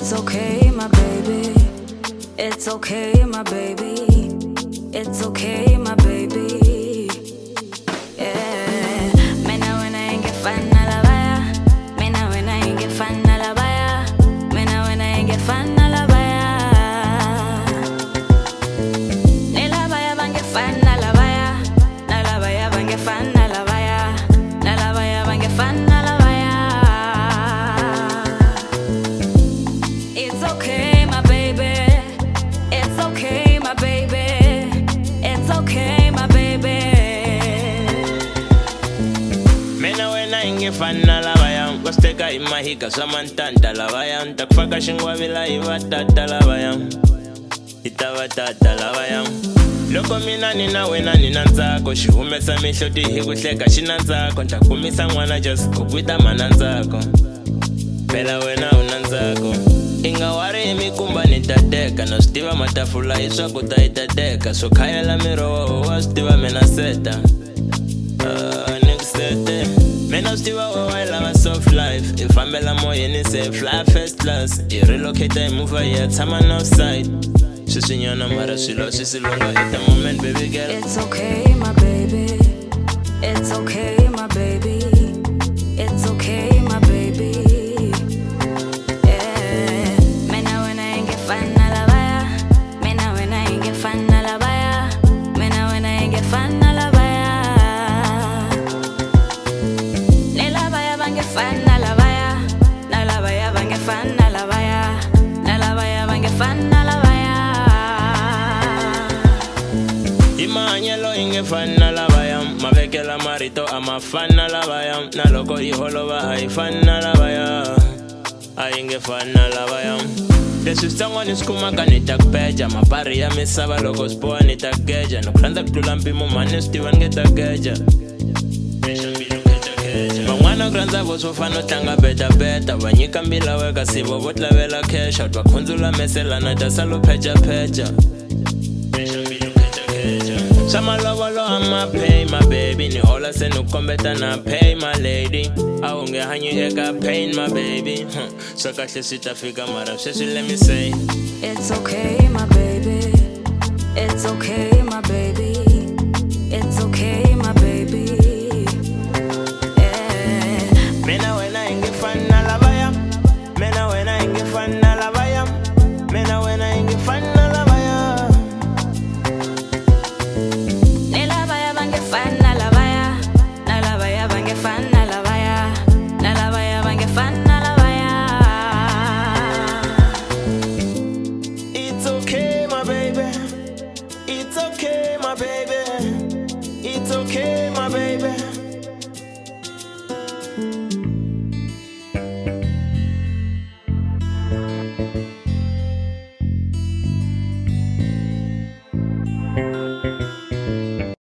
It's okay, my baby. It's okay, my baby. It's okay, my baby. Yeah. Mina when I ain't get fun, la baya. Mina when I ain't get fun, la baya. Mina when I ain't get fun, la baya. Nela baya bang get fun, la baya. La baya bang get fun, la baya. La baya bang get fun, la baya. It's okay, my baby. It's okay, my baby. It's okay, my baby. Mina wena ingefana labayam Kosteka imahika samantanta labayam Takfaka shingwa vila iwatata labayam Itabatata labayam Loko mina nina wena nina nzako Shihumesa mishoti hikuhleka shina nzako Ntakumisa mwana just kukwita mana nzako Pela wena una nzako Ingawari imikumba nitateka Nostiva matafula iswakuta itateka So kaya la mirowa wastiva menaseta Nixete Mena stiva wawaila ma soft life Ifambela moye ni say fly first class I-relocate imuva yetama no side Sisinyana mara silo sisilunga At the moment baby girl It's okay, my baby. It's okay, my baby. It's okay, my baby. Yeah. Mina when I ain't get fun, la baya. Mina when I ain't get fun, la baya. Mina when I ain't get fun, la baya. Nela baya bang get fun, la baya. La baya bang get fun, la baya. La baya bang get fun, la baya. Imanyelo ingefana labayam Mabekela marito amafana labayam Naloko iholova haifana labaya Aingefana labayam Desustangwa niskuma kanitakpeja Mapari ya misaba loko spoa nitakeja Nukranda kutulampi mumane stiwan getakeja Mangwana kranza vosofano tanga beta Wanyika mbila weka sivo votla vela kesha Twakunzula mesela na tasalo pecha Sama lovolo I'ma pay my baby Ni hola se nukombeta na pay my lady Aunge hanyu eka pain my baby So kahle sitafika mara sesi let me say It's okay, my baby. It's okay, my baby. It's okay, my baby. Yeah. Mena wena ingefana labaya Mena wena ingefana labaya Mena wena ingefana labaya Nela baya bang get fun, la baya. La baya bang get fun, la baya. La baya bang get fun, la baya. It's okay my baby It's okay my baby It's okay my baby